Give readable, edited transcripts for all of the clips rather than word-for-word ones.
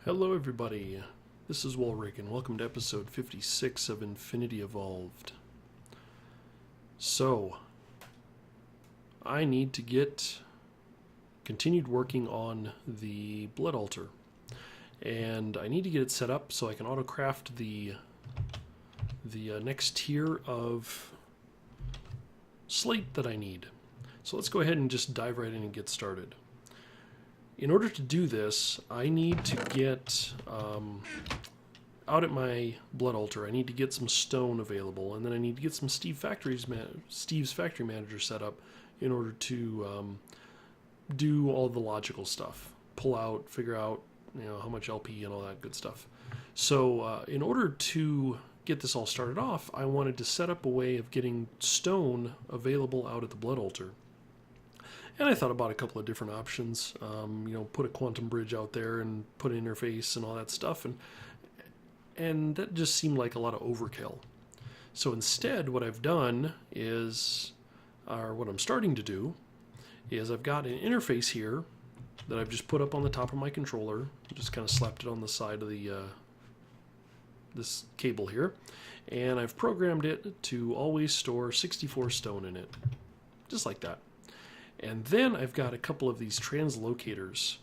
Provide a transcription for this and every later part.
Hello everybody, this is Walrick and welcome to episode 56 of Infinity Evolved. So, I need to get continued working on the blood altar. And I need to get it set up so I can auto-craft the next tier of slate that I need. So let's go ahead and just dive right in and get started. In order to do this, I need to get out at my blood altar. I need to get some stone available, and then I need to get some Steve's Factory Manager set up in order to do all the logical stuff, pull out, figure out, how much LP and all that good stuff. So in order to get this all started off, I wanted to set up a way of getting stone available out at the blood altar. And I thought about a couple of different options, put a quantum bridge out there and put an interface and all that stuff, and that just seemed like a lot of overkill. So instead, what I've done is, or what I'm starting to do, is I've got an interface here that I've just put up on the top of my controller, just kind of slapped it on the side of the this cable here, and I've programmed it to always store 64 stone in it, just like that. And then I've got a couple of these translocators,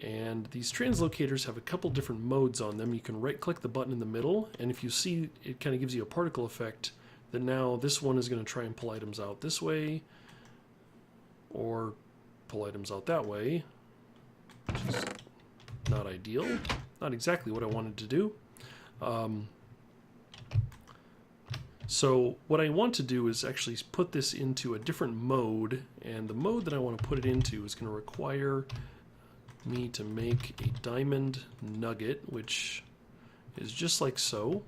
and these translocators have a couple different modes on them. You can right-click the button in the middle, and if you see, it kind of gives you a particle effect that now this one is going to try and pull items out this way, or pull items out that way, which is not ideal, not exactly what I wanted to do. So what I want to do is actually put this into a different mode, and the mode that I want to put it into is going to require me to make a diamond nugget, which is just like so.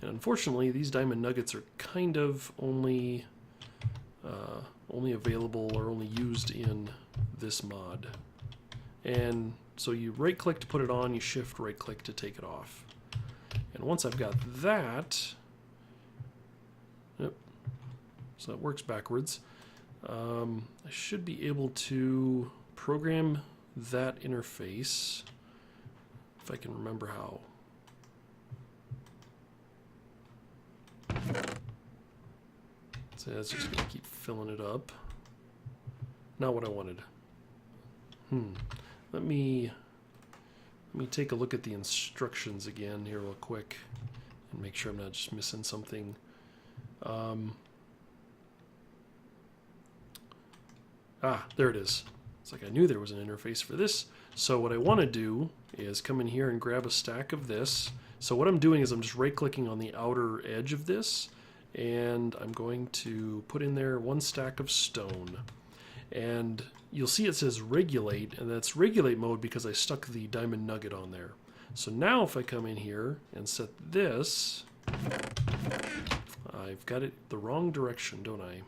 And unfortunately, these diamond nuggets are kind of only available or only used in this mod. And so you right-click to put it on, you shift right-click to take it off. And once I've got that, so that works backwards. I should be able to program that interface, if I can remember how. So that's just going to keep filling it up. Not what I wanted. Let me take a look at the instructions again here real quick and make sure I'm not just missing something. There it is. It's like I knew there was an interface for this. So what I want to do is come in here and grab a stack of this. So what I'm doing is I'm just right-clicking on the outer edge of this, and I'm going to put in there one stack of stone. And you'll see it says regulate, and that's regulate mode because I stuck the diamond nugget on there. So now if I come in here and set this, I've got it the wrong direction, don't I?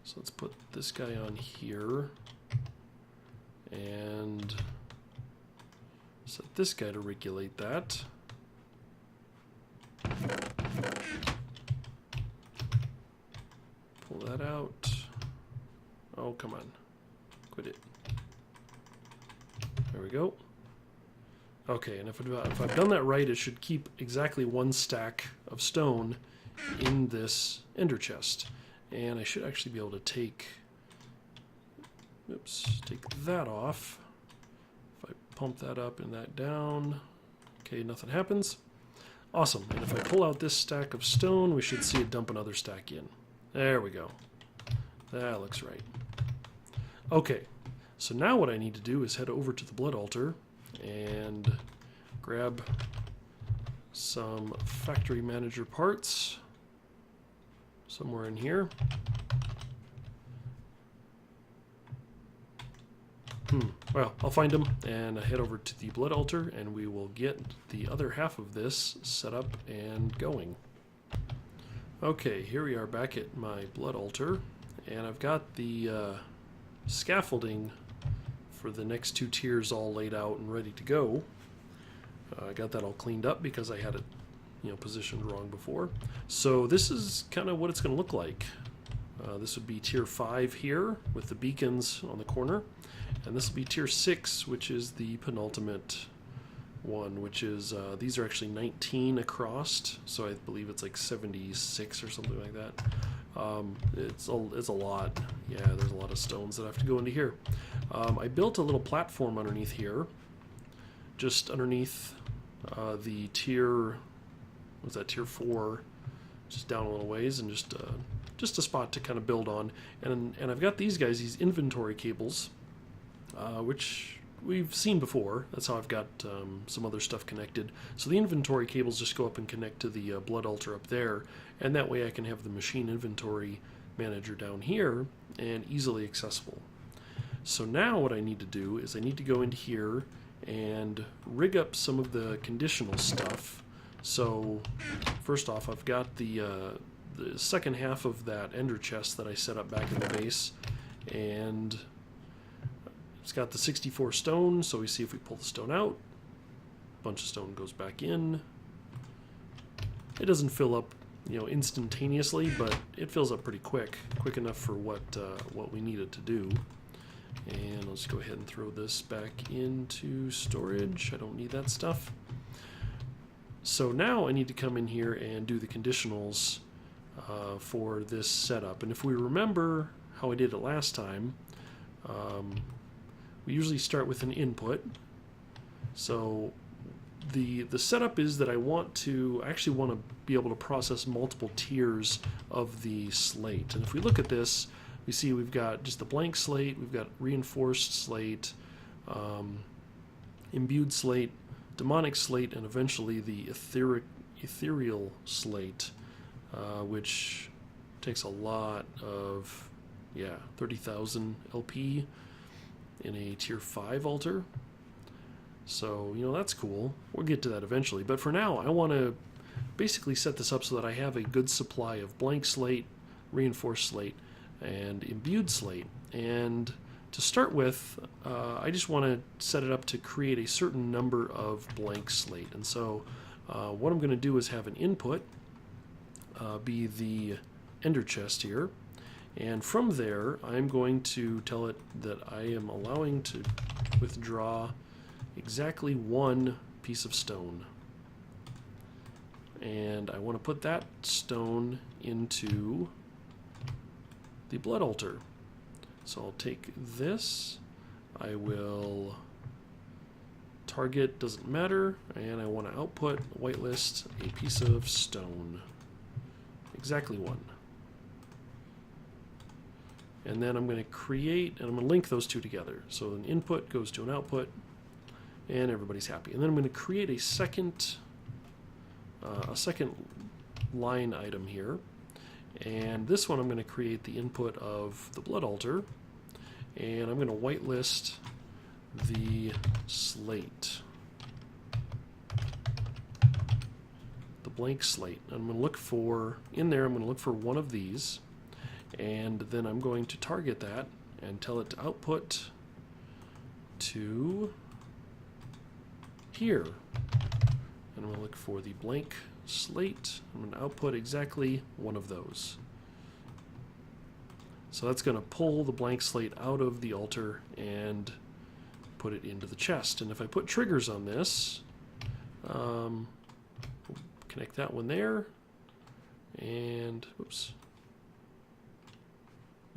So let's put this guy on here and set this guy to regulate that. Pull that out. Oh, come on. Quit it. There we go. Okay, and if I've done that right, it should keep exactly one stack of stone in this ender chest. And I should actually be able to take that off. If I pump that up and that down, okay, nothing happens. Awesome. And if I pull out this stack of stone, we should see it dump another stack in. There we go. That looks right. Okay, so now what I need to do is head over to the blood altar and grab some factory manager parts somewhere in here. Well, I'll find them and head over to the blood altar, and we will get the other half of this set up and going. Okay, here we are back at my blood altar, and I've got the scaffolding for the next two tiers all laid out and ready to go. I got that all cleaned up because I had it positioned wrong before. So this is kind of what it's going to look like. This would be tier 5 here with the beacons on the corner, and this will be tier 6, which is the penultimate one, which is these are actually 19 across, so I believe it's like 76 or something like that. It's a lot. Yeah, there's a lot of stones that have to go into here. I built a little platform underneath here, just underneath the tier. Was that tier 4? Just down a little ways, and just a spot to kind of build on. And I've got these guys, these inventory cables, which we've seen before. That's how I've got some other stuff connected. So the inventory cables just go up and connect to the blood altar up there, and that way I can have the machine inventory manager down here and easily accessible. So now what I need to do is I need to go into here and rig up some of the conditional stuff. So first off, I've got the second half of that ender chest that I set up back in the base, and it's got the 64 stone. So we see if we pull the stone out, a bunch of stone goes back in. It doesn't fill up, you know, instantaneously, but it fills up pretty quick enough for what we need it to do. And let's go ahead and throw this back into storage. I don't need that stuff. So now I need to come in here and do the conditionals for this setup. And if we remember how I did it last time, we usually start with an input. So the setup is that I actually want to be able to process multiple tiers of the slate. And if we look at this, we see we've got just the blank slate, we've got reinforced slate, imbued slate, demonic slate, and eventually the ethereal slate, which takes a lot of, 30,000 LP in a tier 5 altar. So, you know, that's cool. We'll get to that eventually. But for now, I want to basically set this up so that I have a good supply of blank slate, reinforced slate, and imbued slate. And to start with, I just want to set it up to create a certain number of blank slate. And so what I'm going to do is have an input be the ender chest here. And from there, I'm going to tell it that I am allowing to withdraw exactly one piece of stone. And I want to put that stone into the blood altar. So I'll take this, I will target, doesn't matter, and I want to output, whitelist, a piece of stone. Exactly one. And then I'm going to create, and I'm going to link those two together. So an input goes to an output, and everybody's happy. And then I'm going to create a second line item here. And this one I'm going to create the input of the blood altar, and I'm going to whitelist the slate, the blank slate. I'm going to look for, in there, I'm going to look for one of these, and then I'm going to target that and tell it to output to here. And I'm going to look for the blank slate. I'm going to output exactly one of those. So that's going to pull the blank slate out of the altar and put it into the chest. And if I put triggers on this, connect that one there, and oops.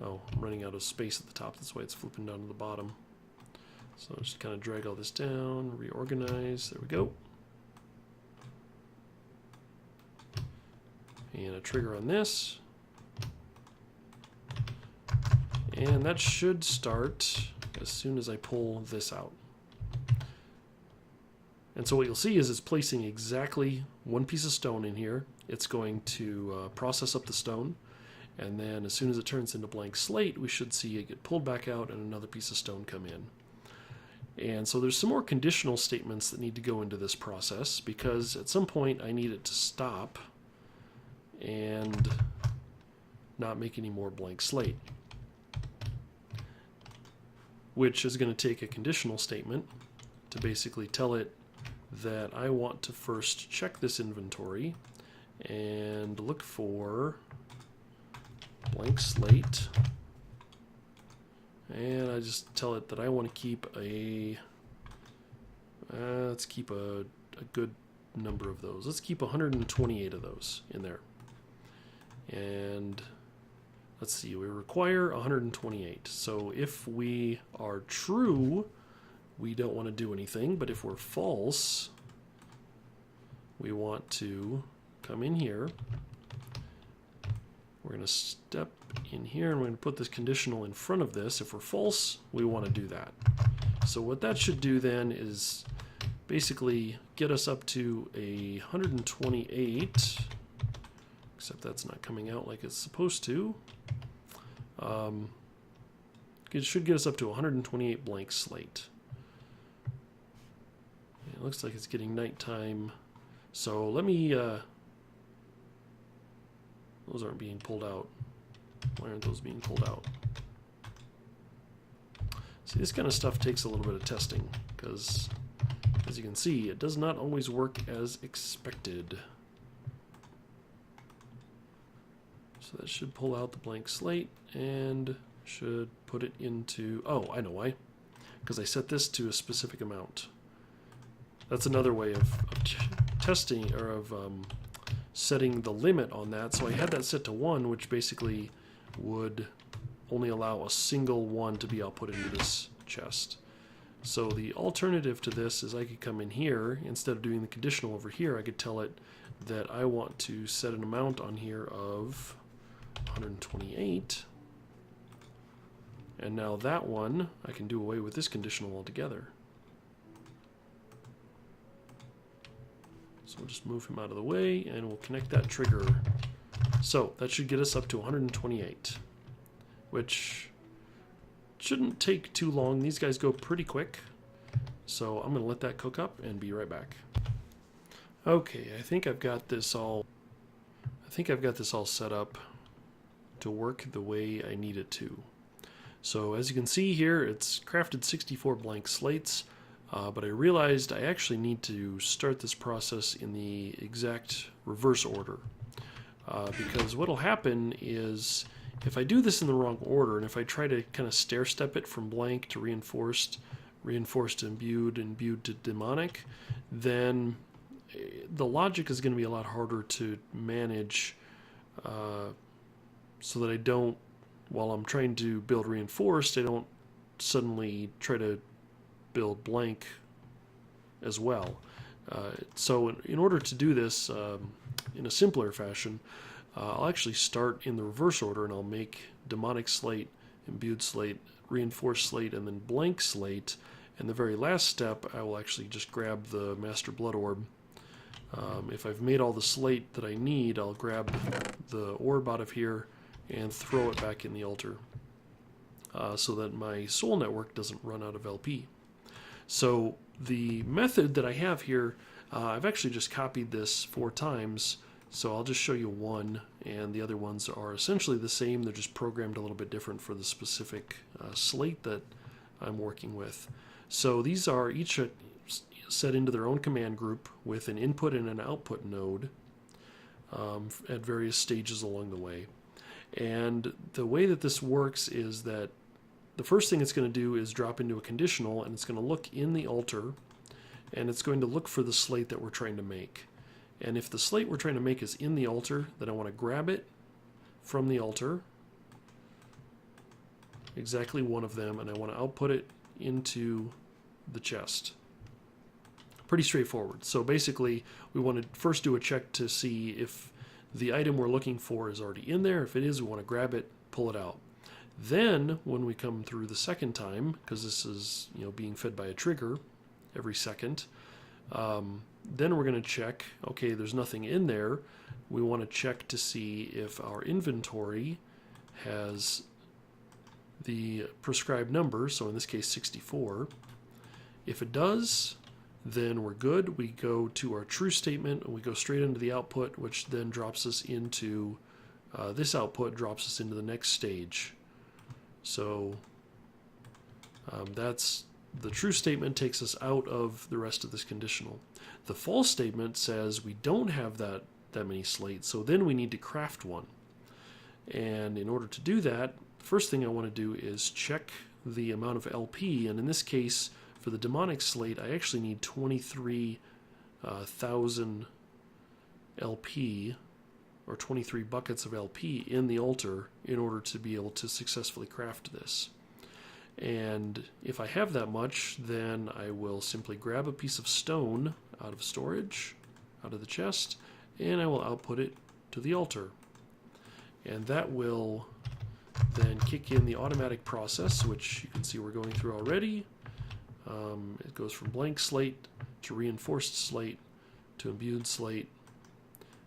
Oh, I'm running out of space at the top. That's why it's flipping down to the bottom. So I'll just kind of drag all this down, reorganize. There we go. And a trigger on this. And that should start as soon as I pull this out. And so what you'll see is it's placing exactly one piece of stone in here. It's going to process up the stone. And then as soon as it turns into blank slate, we should see it get pulled back out and another piece of stone come in. And so there's some more conditional statements that need to go into this process, because at some point I need it to stop and not make any more blank slate, which is going to take a conditional statement to basically tell it that I want to first check this inventory and look for blank slate, and I just tell it that I want to keep a Let's keep a good number of those. Let's keep 128 of those in there. And let's see, we require 128. So if we are true, we don't want to do anything. But if we're false, we want to come in here. We're going to step in here and we're going to put this conditional in front of this. If we're false, we want to do that. So what that should do then is basically get us up to 128, except that's not coming out like it's supposed to. It should get us up to 128 blank slate. It looks like it's getting nighttime. So let me... those aren't being pulled out. Why aren't those being pulled out? See, this kind of stuff takes a little bit of testing, because, as you can see, it does not always work as expected. So that should pull out the blank slate, and should put it into... Oh, I know why. Because I set this to a specific amount. That's another way of testing, or of setting the limit on that. So I had that set to 1, which basically would only allow a single 1 to be output into this chest. So the alternative to this is I could come in here, instead of doing the conditional over here, I could tell it that I want to set an amount on here of 128. And now that one, I can do away with this conditional altogether. So we'll just move him out of the way, and we'll connect that trigger. So that should get us up to 128, which shouldn't take too long. These guys go pretty quick. So I'm going to let that cook up and be right back. Okay, I think I've got this all set up to work the way I need it to. So as you can see here, it's crafted 64 blank slates. But I realized I actually need to start this process in the exact reverse order. Because what will happen is, if I do this in the wrong order, and if I try to kind of stair-step it from blank to reinforced, reinforced to imbued, imbued to demonic, then the logic is going to be a lot harder to manage, so that I don't, while I'm trying to build reinforced, I don't suddenly try to build blank as well. So in order to do this in a simpler fashion, I'll actually start in the reverse order, and I'll make demonic slate, imbued slate, reinforced slate, and then blank slate. And the very last step, I will actually just grab the Master Blood Orb. If I've made all the slate that I need, I'll grab the orb out of here and throw it back in the altar, so that my soul network doesn't run out of LP. So the method that I have here, I've actually just copied this 4 times, so I'll just show you one, and the other ones are essentially the same. They're just programmed a little bit different for the specific slate that I'm working with. So these are each set into their own command group with an input and an output node at various stages along the way. And the way that this works is that the first thing it's going to do is drop into a conditional, and it's going to look in the altar, and it's going to look for the slate that we're trying to make. And if the slate we're trying to make is in the altar, then I want to grab it from the altar, exactly one of them, and I want to output it into the chest. Pretty straightforward. So basically, we want to first do a check to see if the item we're looking for is already in there. If it is, we want to grab it, pull it out. Then, when we come through the second time, because this is being fed by a trigger every second, then we're going to check, okay, there's nothing in there. We want to check to see if our inventory has the prescribed number, so in this case 64. If it does, then we're good. We go to our true statement, and we go straight into the output, which then drops us into, this output drops us into the next stage. So that's the true statement, takes us out of the rest of this conditional. The false statement says we don't have that many slates, so then we need to craft one. And in order to do that, the first thing I want to do is check the amount of LP, and in this case, For the demonic slate, I actually need 23,000 LP, or 23 buckets of LP in the altar in order to be able to successfully craft this. And if I have that much, then I will simply grab a piece of stone out of storage, out of the chest, and I will output it to the altar. And that will then kick in the automatic process, which you can see we're going through already. It goes from blank slate to reinforced slate to imbued slate,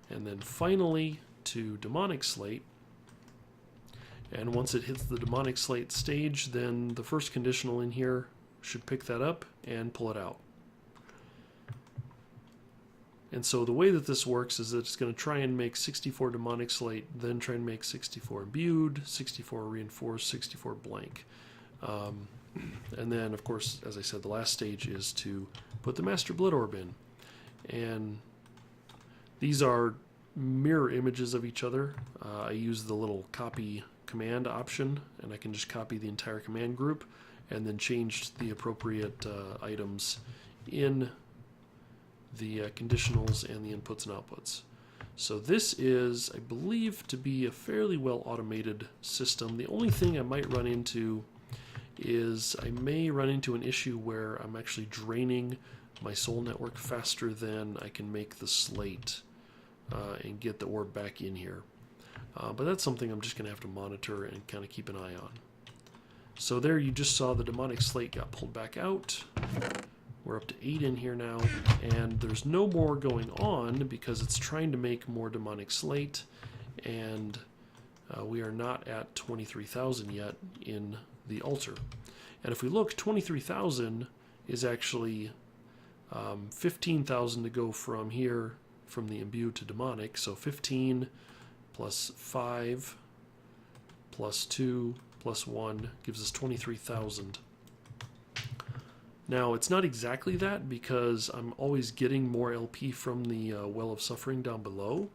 and then finally to demonic slate. And once it hits the demonic slate stage, then the first conditional in here should pick that up and pull it out. And so the way that this works is that it's going to try and make 64 demonic slate, then try and make 64 imbued, 64 reinforced, 64 blank. And then, of course, as I said, the last stage is to put the Master Blood Orb in. And these are mirror images of each other. I use the little copy command option, and I can just copy the entire command group and then change the appropriate items in the conditionals and the inputs and outputs. So this is, I believe, to be a fairly well automated system. The only thing I might run into is I may run into an issue where I'm actually draining my soul network faster than I can make the slate and get the orb back in here. But that's something I'm just going to have to monitor and kind of keep an eye on. So there you just saw the demonic slate got pulled back out. We're up to 8 in here now, and there's no more going on because it's trying to make more demonic slate, and we are not at 23,000 yet in the altar. And if we look, 23,000 is actually 15,000 to go from here, from the imbued to demonic. So 15 plus 5 plus 2 plus 1 gives us 23,000. Now, it's not exactly that because I'm always getting more LP from the Well of Suffering down below,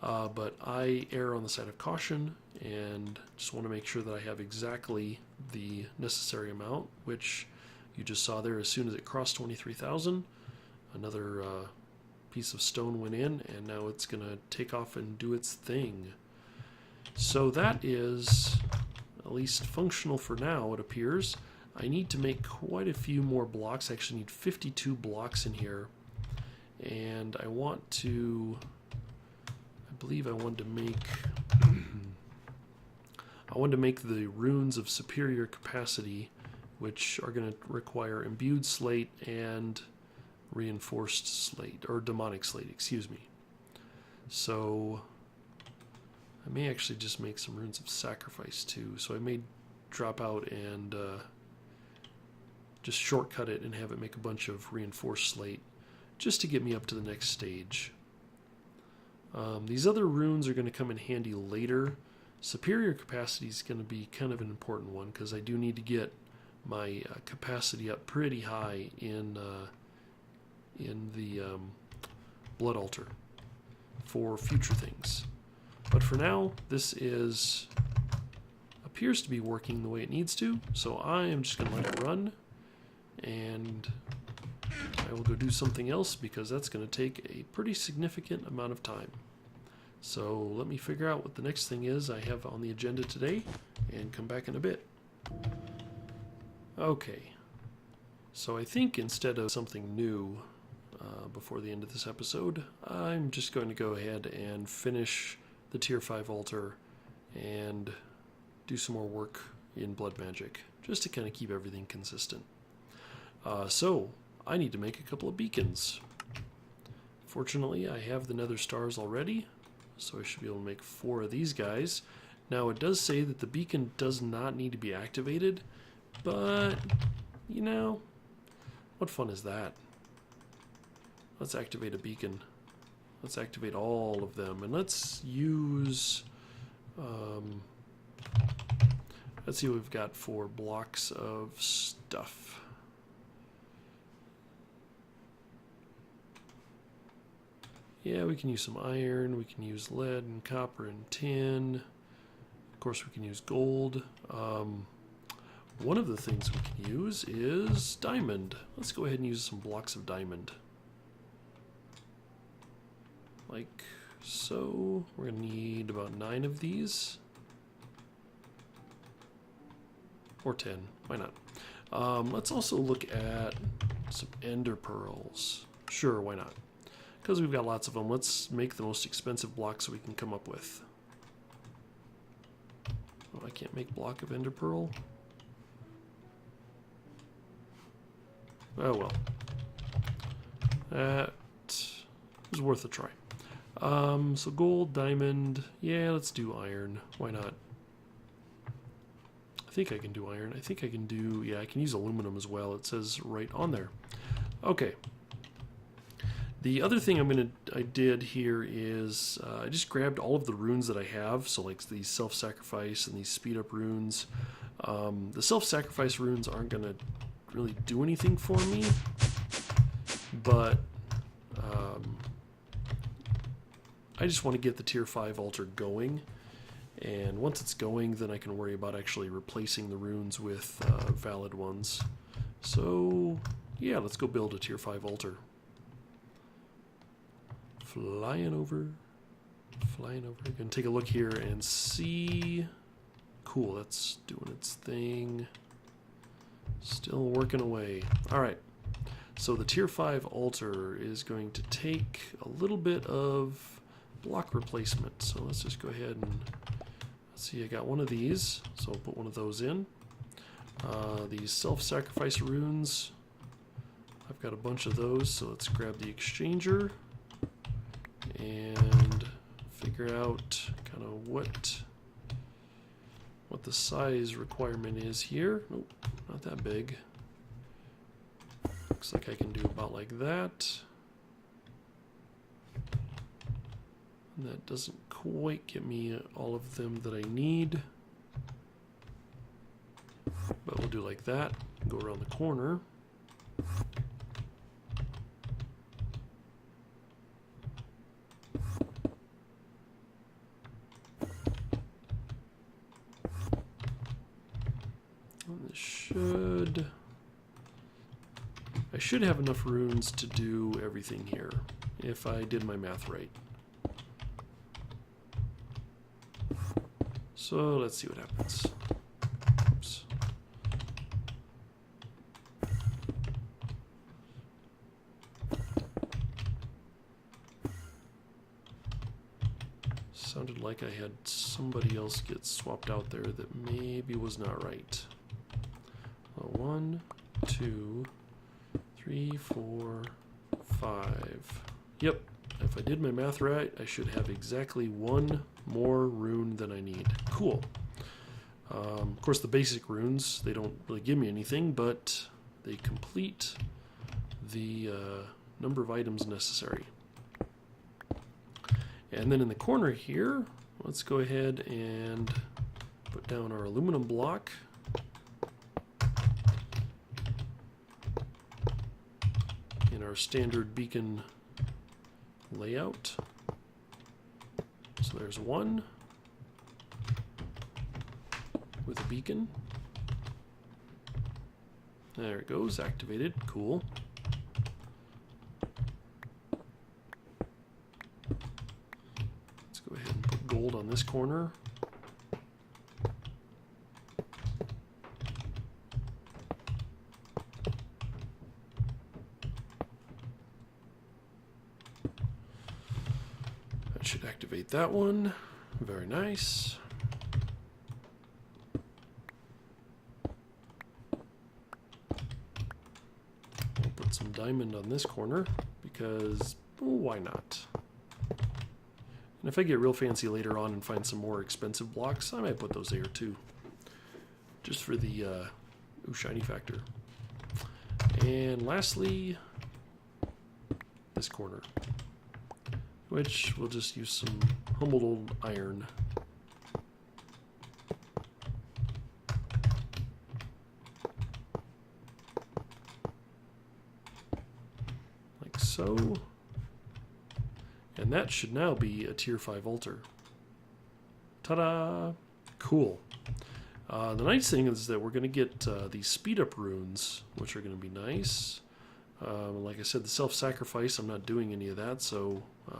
but I err on the side of caution and just want to make sure that I have exactly the necessary amount, which you just saw there. As soon as it crossed 23,000, another piece of stone went in, and now it's going to take off and do its thing. So that is at least functional for now, it appears. I need to make quite a few more blocks. I actually need 52 blocks in here. And I want to, I believe I want to make, I want to make the runes of superior capacity, which are going to require imbued slate and reinforced slate, or demonic slate, excuse me. So I may actually just make some runes of sacrifice too. So I may drop out and just shortcut it and have it make a bunch of reinforced slate just to get me up to the next stage. These other runes are going to come in handy later. Superior capacity is going to be kind of an important one because I do need to get my capacity up pretty high in the blood altar for future things. But for now, this appears to be working the way it needs to, so I am just going to let it run. And I will go do something else because that's going to take a pretty significant amount of time. So let me figure out what the next thing is I have on the agenda today and come back in a bit. Okay, so I think instead of something new before the end of this episode, I'm just going to go ahead and finish the Tier 5 altar and do some more work in blood magic just to kind of keep everything consistent. So, I need to make a couple of beacons. Fortunately, I have the nether stars already, so I should be able to make 4 of these guys. Now, it does say that the beacon does not need to be activated, but, you know, what fun is that? Let's activate a beacon. Let's activate all of them, and let's use... let's see what we've got for blocks of stuff. Yeah, we can use some iron, we can use lead and copper and tin. Of course, we can use gold. one of the things we can use is diamond. Let's go ahead and use some blocks of diamond. Like so. We're going to need about 9 of these. Or 10. Why not? Let's also look at some ender pearls. Sure, why not? Because we've got lots of them. Let's make the most expensive blocks we can come up with. Oh, I can't make block of ender pearl. Oh well. That was worth a try. So gold, diamond. Yeah, let's do iron. Why not? I think I can do iron. I think I can do... Yeah, I can use aluminum as well. It says right on there. Okay. The other thing I did here is I just grabbed all of the runes that I have. So like these self-sacrifice and these speed up runes. The self-sacrifice runes aren't going to really do anything for me. But I just want to get the tier 5 altar going. And once it's going, then I can worry about actually replacing the runes with valid ones. So, yeah, let's go build a tier 5 altar. Flying over. Gonna take a look here and see. Cool, that's doing its thing. Still working away. Alright, so the tier 5 altar is going to take a little bit of block replacement. So let's just go ahead and... Let's see, I got one of these, so I'll put one of those in. These self-sacrifice runes, I've got a bunch of those, so let's grab the exchanger and figure out kind of what the size requirement is here. Nope, not that big. Looks like I can do about like that. And that doesn't quite get me all of them that I need. But we'll do like that. Go around the corner. And this I should have enough runes to do everything here, if I did my math right. So let's see what happens. Oops. Sounded like I had somebody else get swapped out there that maybe was not right. 1, 2, 3, 4, 5. Yep. If I did my math right, I should have exactly 1 more rune than I need. Cool. Of course, the basic runes, they don't really give me anything, but they complete the number of items necessary. And then in the corner here, let's go ahead and put down our aluminum block. In our standard beacon layout. So there's one with a beacon. There it goes, activated. Cool. Let's go ahead and put gold on this corner. Should activate that one. Very nice. I'll put some diamond on this corner because why not? And if I get real fancy later on and find some more expensive blocks, I might put those there too. Just for the ooh, shiny factor. And lastly, this corner, which we'll just use some humbled old iron. Like so. And that should now be a tier 5 altar. Ta-da! Cool. The nice thing is that we're going to get these speed up runes, which are going to be nice. Like I said, the self-sacrifice, I'm not doing any of that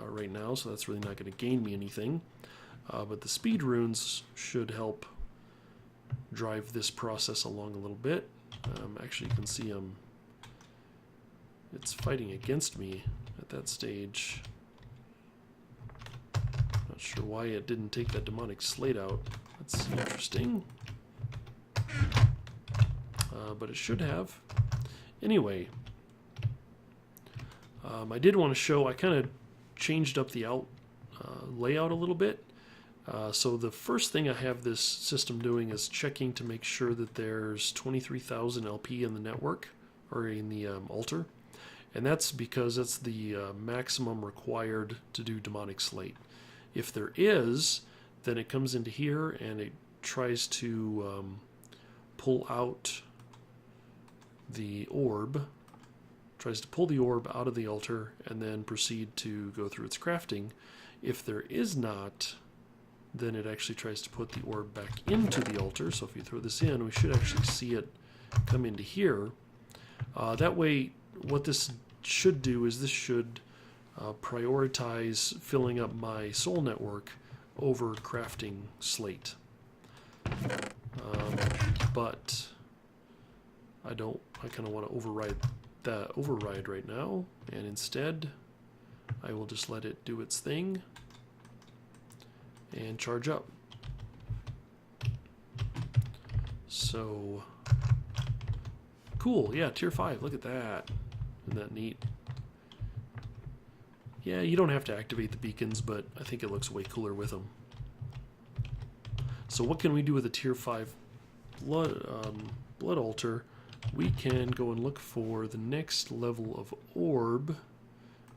right now, so that's really not going to gain me anything. But the speed runes should help drive this process along a little bit. Actually, you can see it's fighting against me at that stage. Not sure why it didn't take that demonic slate out. That's interesting. But it should have. Anyway, I did want to show, I kind of changed up the layout a little bit. So the first thing I have this system doing is checking to make sure that there's 23,000 LP in the network, or in the altar. And that's because that's the maximum required to do Demonic Slate. If there is, then it comes into here and it tries to pull out the orb, tries to pull the orb out of the altar and then proceed to go through its crafting. If there is not, then it actually tries to put the orb back into the altar. So if you throw this in, we should actually see it come into here. That way, what this should do is this should prioritize filling up my soul network over crafting slate. But I kind of want to override right now, and instead I will just let it do its thing and charge up. So cool, yeah, tier 5, look at that. Isn't that neat? Yeah, you don't have to activate the beacons, but I think it looks way cooler with them. So what can we do with a tier 5 blood altar? We can go and look for the next level of orb,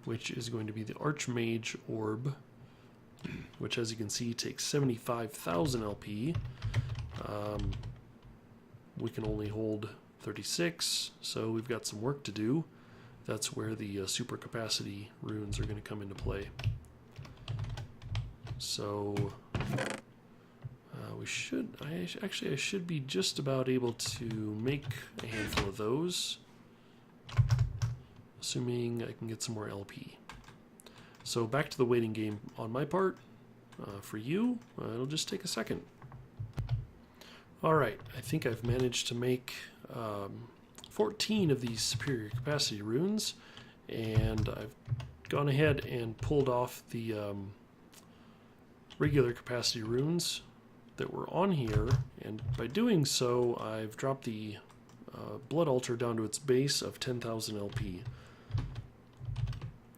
which is going to be the Archmage Orb, which, as you can see, takes 75,000 LP. We can only hold 36, so we've got some work to do. That's where the super capacity runes are going to come into play. So I should be just about able to make a handful of those, assuming I can get some more LP. So back to the waiting game on my part. For you, it'll just take a second. Alright, I think I've managed to make 14 of these superior capacity runes, and I've gone ahead and pulled off the regular capacity runes that were on here, and by doing so I've dropped the blood altar down to its base of 10,000 LP.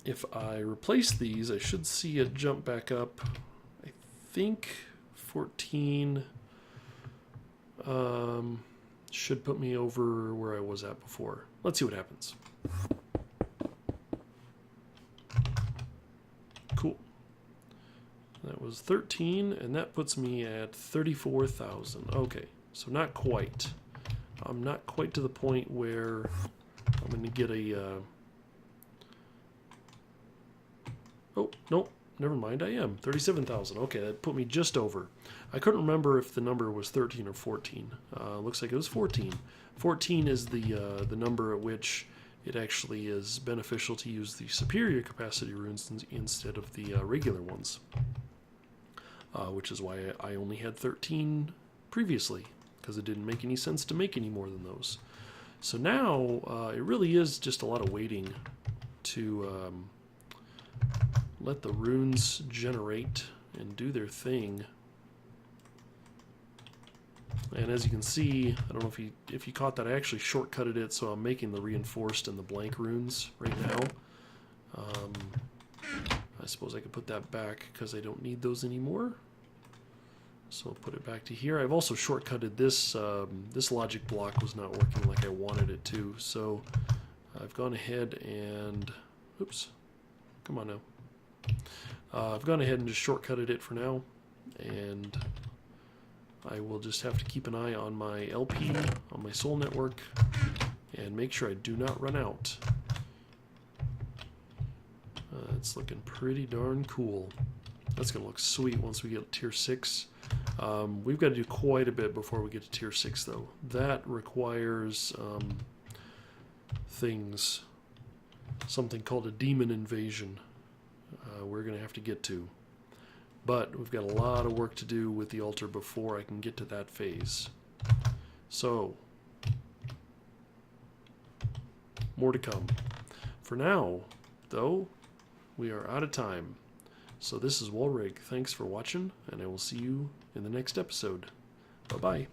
If I replace these, I should see it jump back up. I think 14 should put me over where I was at before. Let's see what happens. Cool. That was 13, and that puts me at 34,000. Okay, so not quite. I'm not quite to the point where I'm going to get a... Oh, nope, never mind, I am. 37,000. Okay, that put me just over. I couldn't remember if the number was 13 or 14. Looks like it was 14. 14 is the number at which it actually is beneficial to use the superior capacity runes instead of the regular ones. Which is why I only had 13 previously, because it didn't make any sense to make any more than those. So now it really is just a lot of waiting to let the runes generate and do their thing. And as you can see, I don't know if you caught that, I actually shortcutted it, so I'm making the reinforced and the blank runes right now. I suppose I could put that back because I don't need those anymore. So I'll put it back to here. I've also shortcutted this. This logic block was not working like I wanted it to, so I've gone ahead and... Oops. Come on now. I've gone ahead and just shortcutted it for now, and I will just have to keep an eye on my LP, on my soul network, and make sure I do not run out. It's looking pretty darn cool. That's going to look sweet once we get tier 6. We've got to do quite a bit before we get to tier 6, though. That requires things, something called a demon invasion. We're going to have to get to. But we've got a lot of work to do with the altar before I can get to that phase. So, more to come. For now, though, we are out of time. So this is Walrig. Thanks for watching, and I will see you in the next episode. Bye-bye.